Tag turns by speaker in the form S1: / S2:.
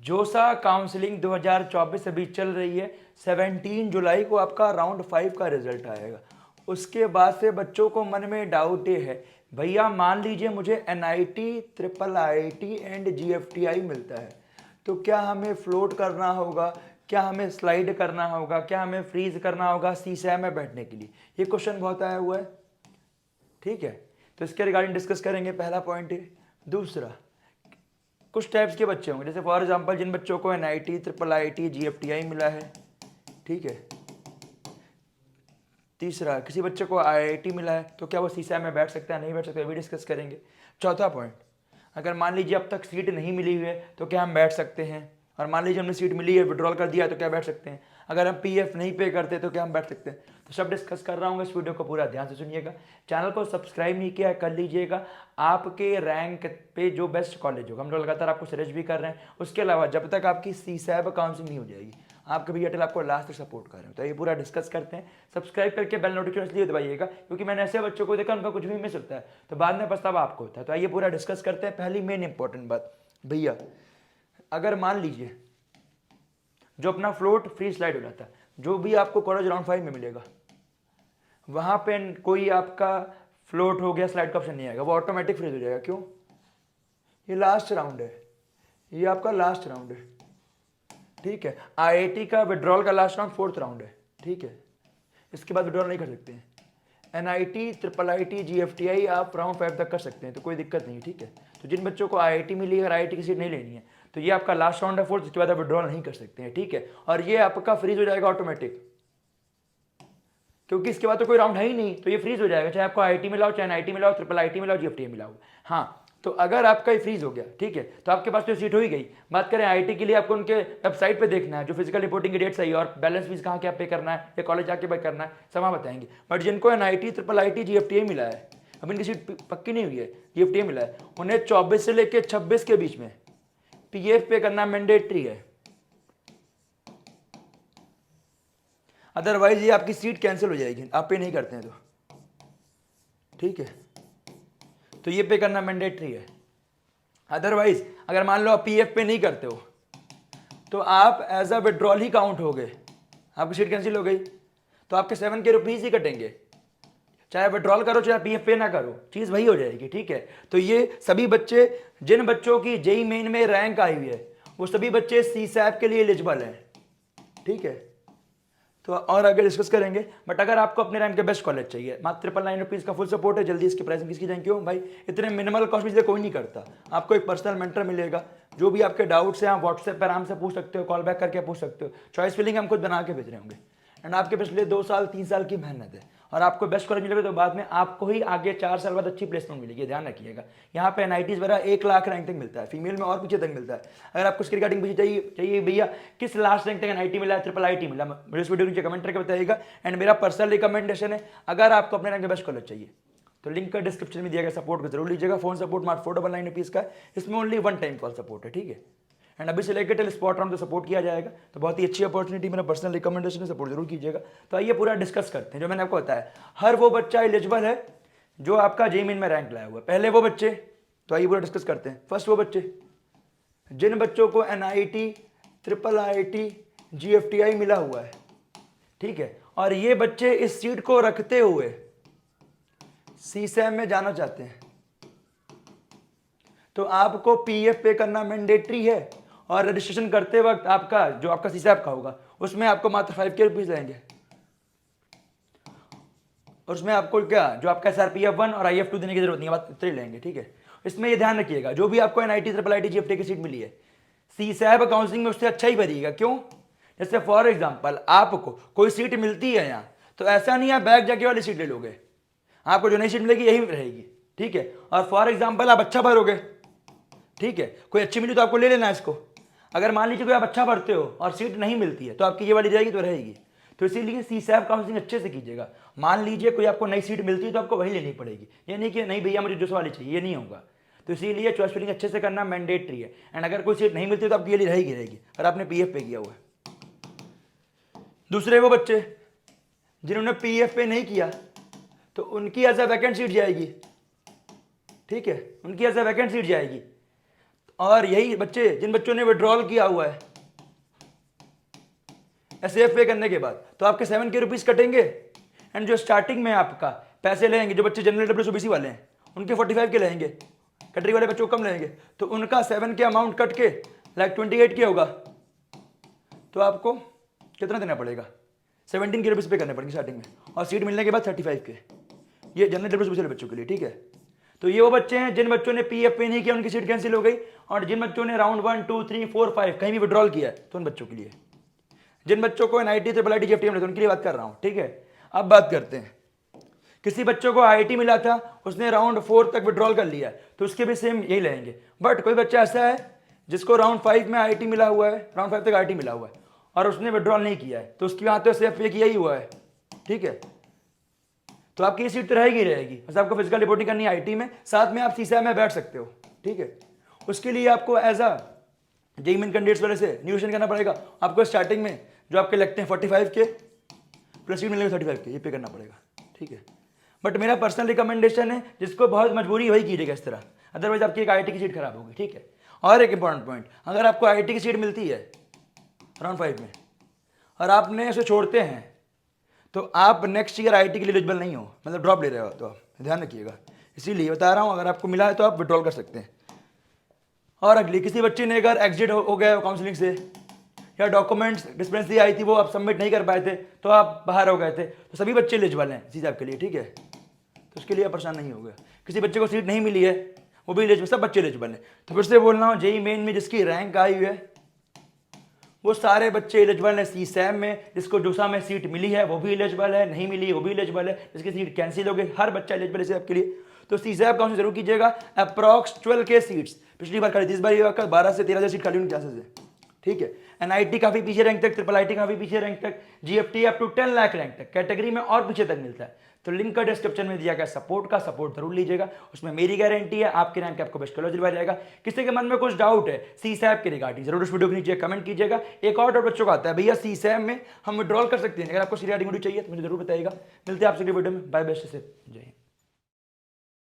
S1: जोसा काउंसलिंग 2024 अभी चल रही है। 17 जुलाई को आपका राउंड 5 का रिजल्ट आएगा। उसके बाद से बच्चों को मन में डाउट ये है, भैया मान लीजिए मुझे NIT, triple IT and GFTI मिलता है, तो क्या हमें फ्लोट करना होगा, क्या हमें स्लाइड करना होगा, क्या हमें फ्रीज करना होगा सीसै में बैठने के लिए? ये क्वेश्चन बहुत आया हुआ है। ठीक है, तो इसके रिगार्डिंग डिस्कस करेंगे। पहला पॉइंट है। दूसरा, कुछ टाइप्स के बच्चे होंगे, जैसे फॉर एग्जांपल जिन बच्चों को एनआईटी, ट्रिपल आईटी, जीएफटीआई मिला है। ठीक है। तीसरा, किसी बच्चे को आईआईटी मिला है, तो क्या वो सीसै में बैठ सकता है, नहीं बैठ सकता, ये भी डिस्कस करेंगे। चौथा पॉइंट, अगर मान लीजिए अब तक सीट नहीं मिली हुई है तो क्या हम बैठ सकते हैं, और मान लीजिए हमने सीट मिली है, विड्रॉल कर दिया है, तो क्या बैठ सकते हैं। अगर हम पीएफ नहीं पे करते तो क्या हम बैठ सकते हैं। तो सब डिस्कस कर रहा हूँ, इस वीडियो को पूरा ध्यान से सुनिएगा। चैनल को सब्सक्राइब नहीं किया है, कर लीजिएगा। आपके रैंक पे जो बेस्ट कॉलेज होगा, हम लोग लगातार आपको सजेस्ट भी कर रहे हैं। उसके अलावा जब तक आपकी सीसैब काउंसलिंग नहीं हो जाएगी, आपके भी एयरटेल आपको लास्ट तक सपोर्ट कर रहे हैं। तो ये पूरा डिस्कस करते हैं। सब्सक्राइब करके बेल नोटिफिकेशन इसलिए दबाइएगा क्योंकि मैंने ऐसे बच्चों को देखा उनका कुछ भी मिस होता है तो बाद में पछतावा आपको होता है। तो आइए पूरा डिस्कस करते हैं। पहली मेन इंपॉर्टेंट बात, भैया अगर मान लीजिए जो अपना फ्लोट फ्री स्लाइड हो जाता है, जो भी आपको कॉलेज राउंड 5 में मिलेगा, वहां पे कोई आपका फ्लोट हो गया, स्लाइड का ऑप्शन नहीं आएगा, वो ऑटोमेटिक फ्रीज हो जाएगा। क्यों? ये लास्ट राउंड है, ये आपका लास्ट राउंड है। ठीक है। आईआईटी का विड्रॉल का लास्ट राउंड 4th राउंड है। ठीक है, इसके बाद विड्रॉल नहीं कर सकते हैं। एनआईटी, ट्रिपल आईटी, जीएफटीआई आप राउंड 5 तक कर सकते हैं, तो कोई दिक्कत नहीं। ठीक है। तो जिन बच्चों को आईआईटी मिली है, अगर आईआईटी की सीट नहीं लेनी है, तो ये आपका लास्ट राउंड है 4th, उसके बाद आप विड्रॉल नहीं कर सकते हैं। ठीक है, और ये आपका फ्रीज हो जाएगा ऑटोमेटिक, क्योंकि इसके बाद तो कोई राउंड है ही नहीं, तो ये फ्रीज हो जाएगा, चाहे आपको आईआईटी मिला हो, चाहे एनआईटी मिला हो, ट्रिपल आईटी मिला हो, जीएफटीआई मिला हो। हाँ, तो अगर आपका ये फ्रीज हो गया, ठीक है, तो आपके पास तो सीट हो ही गई। बात करें आईआईटी के लिए, आपको उनके वेबसाइट पे देखना है जो फिजिकल रिपोर्टिंग की डेट सही है और बैलेंस फीस कहाँ क्या पे करना है, या कॉलेज जाके पे करना है, सब बताएंगे। बट जिनको एनआईटी, ट्रिपल आईटी, जीएफटीआई मिला है, अब इनकी सीट पक्की नहीं हुई है, जीएफटीआई मिला है, उन्हें 24 से लेकर 26 के बीच में पीएफ पे करना मैंडेटरी है। अदरवाइज ये आपकी सीट कैंसिल हो जाएगी, आप पे नहीं करते हैं तो। ठीक है, तो ये पे करना मैंडेटरी है। अदरवाइज अगर मान लो आप पीएफ पे नहीं करते हो तो आप एज अ विड्रॉल ही काउंट हो गए, आपकी सीट कैंसिल हो गई, तो आपके 7 के रुपीज ही कटेंगे, चाहे विड्रॉल करो चाहे पीएफ पे ना करो, चीज वही हो जाएगी। ठीक है, तो ये सभी बच्चे, जिन बच्चों की जेई मेन में रैंक आई हुई है, वो सभी बच्चे सीसैप के लिए एलिजिबल हैं। ठीक है, तो और आगे डिस्कस करेंगे। बट अगर आपको अपने रैंक के बेस्ट कॉलेज चाहिए, मात्र 999 का फुल सपोर्ट है, जल्दी इसकी प्राइसिंग किसकी जाएंगे? क्यों भाई, इतने मिनिमल कॉस्ट में कोई नहीं करता। आपको एक पर्सनल मेंटर मिलेगा, जो भी आपके डाउट्स हैं आप व्हाट्सएप पर आराम से पूछ सकते हो, कॉल बैक करके पूछ सकते हो। चॉइस फिलिंग हम खुद बना के भेज रहे होंगे, एंड आपके पिछले 2 साल 3 साल की मेहनत है, और आपको बेस्ट कॉलेज मिलेगा तो बाद में आपको ही आगे 4 साल बाद अच्छी प्लेसमेंट मिलेगी, ध्यान रखिएगा। यहाँ पे एनआईटीज वगैरह 1 लाख रैंक तक मिलता है, फीमेल में और पीछे तक मिलता है। अगर आपको इसके रिगार्डिंग मुझे चाहिए भैया किस लास्ट रैंक तक एनआईटी मिला है, ट्रिपल आईटी मिला, मुझे इस वीडियो नीचे कमेंट करके बताइएगा। एंड मेरा पर्सनल रिकमेंडेशन है, अगर आपको अपने रैंक के बेस्ट कॉलेज चाहिए तो लिंक का डिस्क्रिप्शन में दिया गया, सपोर्ट को जरूर लीजिएगा। फोन सपोर्ट मात्र 499 रुपीज़ का है, इसमें ओनली 1 टाइम कॉल सपोर्ट है। ठीक है, एंड अभी से लेकर टिल स्पॉट राउंड तो सपोर्ट किया जाएगा, तो बहुत ही अच्छी अपॉर्चुनिटी, मेरा पर्सनल रिकमेंडेशन है, सपोर्ट जरूर कीजिएगा। तो आइए पूरा डिस्कस करते हैं। जो मैंने आपको बताया, हर वो बच्चा एलिजिबल है जो आपका जेईई मेन में रैंक लाया हुआ है। पहले वो बच्चे, तो आइए पूरा डिस्कस करते हैं। फर्स्ट वो बच्चे जिन बच्चों को एनआईटी, ट्रिपल आईटी, जीएफटीआई मिला हुआ है। ठीक है, और ये बच्चे इस सीट को रखते हुए सीसैम में जाना चाहते हैं, तो आपको पीएफ पे करना मैंडेटरी है, और रजिस्ट्रेशन करते वक्त आपका जो आपका सीसैप का होगा उसमें आपको मात्र 5 के रुपीज लेंगे, और उसमें आपको क्या जो आपका SRPF 1 और IF 2 देने की जरूरत नहीं है, बात इतने लेंगे। ठीक है, इसमें ये ध्यान रखिएगा, जो भी आपको एनआईटी, ट्रिपल आईटी, जीएफटी की सीट मिली है, सीसैप काउंसलिंग में उससे अच्छा ही भरिएगा। क्यों? जैसे फॉर एग्जाम्पल आपको कोई सीट मिलती है यहाँ, तो ऐसा नहीं है बैक जाके वाली सीट ले लोगे, आपको जो नई सीट मिलेगी यही रहेगी। ठीक है, और फॉर एग्जाम्पल आप अच्छा भरोगे, ठीक है, कोई अच्छी मिली तो आपको ले लेना है इसको। अगर मान लीजिए कोई आप अच्छा भरते हो और सीट नहीं मिलती है, तो आपकी ये वाली रहेगी तो रहेगी। तो इसीलिए सीसैप काउंसलिंग अच्छे से कीजिएगा। मान लीजिए कोई आपको नई सीट मिलती है तो आपको वही लेनी पड़ेगी, ये नहीं कि नहीं भैया मुझे जो वाली चाहिए, ये नहीं होगा। तो इसीलिए चॉइस फिलिंग अच्छे से करना मैंडेटरी है। एंड अगर कोई सीट नहीं मिलती तो आपकी ये रहेगी रहेगी, और आपने पीएफ पे किया हुआ है। दूसरे वो बच्चे जिन्होंने पीएफ पे नहीं किया, तो उनकी एज अ वैकेंट सीट जाएगी। ठीक है, उनकी एज अ वैकेंट सीट जाएगी, और यही बच्चे जिन बच्चों ने विड्रॉल किया हुआ है एसएफ पे करने के बाद, तो आपके 7 के रुपीज कटेंगे। एंड जो स्टार्टिंग में आपका पैसे लेंगे, जो बच्चे जनरल डब्ल्यू ओबीसी वाले हैं उनके 45 के लेंगे, कैटेगरी वाले बच्चों को कम लेंगे, तो उनका 7 के अमाउंट कट के लाइक 28 के होगा। तो आपको कितना देना पड़ेगा? 17 के रुपीज पे करने पड़ेंगे स्टार्टिंग में, और सीट मिलने के बाद 35 के। ये जनरल डब्ल्यू ओबीसी वाले बच्चों के लिए, ठीक है। तो ये वो बच्चे हैं जिन बच्चों ने पीएफ पे नहीं किया, उनकी सीट कैंसिल हो गई। और जिन बच्चों ने राउंड 1 2 3 4 5 कहीं भी विड्रॉल किया है, तो उन बच्चों के लिए। जिन बच्चों को एनआईटी ट्रिपल आईटी जेएफटी मिला, उनके लिए बात कर रहा हूं, ठीक है। अब बात करते हैं, किसी बच्चों को आईआईटी मिला था, उसने राउंड 4 तक विड्रॉल कर लिया, तो उसके भी सेम यही लेंगे। बट कोई बच्चा ऐसा है जिसको राउंड 5 में आईआईटी मिला हुआ है, राउंड 5 तक आईआईटी मिला हुआ है, और उसने विड्रॉल नहीं किया है, तो उसकी यहाँ तो सिर्फ किया ही हुआ है, ठीक है। तो आपकी सीट तो रहेगी रहेगी, बस आपको फिजिकल रिपोर्टिंग करनी है आईटी में, साथ में आप सीसा में बैठ सकते हो, ठीक है। उसके लिए आपको as a JEE Main candidates वाले से न्यूट्रिशन करना पड़ेगा। आपको स्टार्टिंग में जो आपके लगते हैं 45 के प्लस सीट मिलेगा 35 के, ये पे करना पड़ेगा, ठीक है। बट मेरा पर्सनल रिकमेंडेशन है, जिसको बहुत मजबूरी वही कीजिएगा इस तरह, अदरवाइज आपकी एक आईआईटी की सीट खराब होगी, ठीक है। और एक इंपॉर्टेंट पॉइंट, अगर आपको आईआईटी की सीट मिलती है राउंड 5 में और आपने उसे छोड़ते हैं, तो आप नेक्स्ट ईयर आईआईटी के लिए एलिजिबल नहीं हो, मतलब ड्रॉप ले रहे हो, तो आप ध्यान रखिएगा। इसीलिए बता रहा हूँ, अगर आपको मिला है तो आप विड्रॉल कर सकते हैं। और अगली, किसी बच्चे ने अगर एग्जिट हो गया काउंसलिंग से, या डॉक्यूमेंट्स डिस्पेंसरी आई थी वो आप सबमिट नहीं कर पाए थे, तो आप बाहर हो गए थे, तो सभी बच्चे एलिजिबल हैं इसी आपके लिए, ठीक है। तो उसके लिए आप परेशान नहीं होगा। किसी बच्चे को सीट नहीं मिली है, वो भी एलिजिबल, सब बच्चे एलिजिबल हैं। तो फिर से बोल रहा हूँ, जेईई मेन में जिसकी रैंक आई हुई है वो सारे बच्चे एलिजिबल हैं। सीसैम में जिसको जोसा में सीट मिली है वो भी एलिजिबल है, नहीं मिली वो भी एलिजिबल है, जिसकी सीट कैंसिल हो गई, हर बच्चा एलिजिबल है आपके लिए। तो सीसैम काउंसिल जरूर कीजिएगा। अप्रॉक्स 12 के सीट्स पिछली बार खाली थी, इस बार ये 12 से 13 सीट खाली उनकी क्लासेस है, ठीक है। एनआईटी काफी पीछे रैंक तक, ट्रिपल आईटी काफी पीछे रैंक तक, जीएफटी अप टू 10 लाख रैंक तक, कैटेगरी में और पीछे तक मिलता है। तो लिंक का डिस्क्रिप्शन में दिया गया सपोर्ट जरूर लीजिएगा, उसमें मेरी गारंटी है आपके रैंक आपको बेस्ट कॉलेज दिलवाया जाएगा। किसी के मन में कुछ डाउट है सीसैप के रिगार्डिंग, जरूर उस वीडियो के नीचे कमेंट कीजिएगा। एक और डाउट बच्चों का आता है, भैया सीसैप में हम विड्रॉल कर सकते हैं, अगर आपको सी चाहिए तो मुझे जरूर बताइएगा। मिलते हैं आपसे वीडियो में, बाय बेस्ट से, जय हिंद।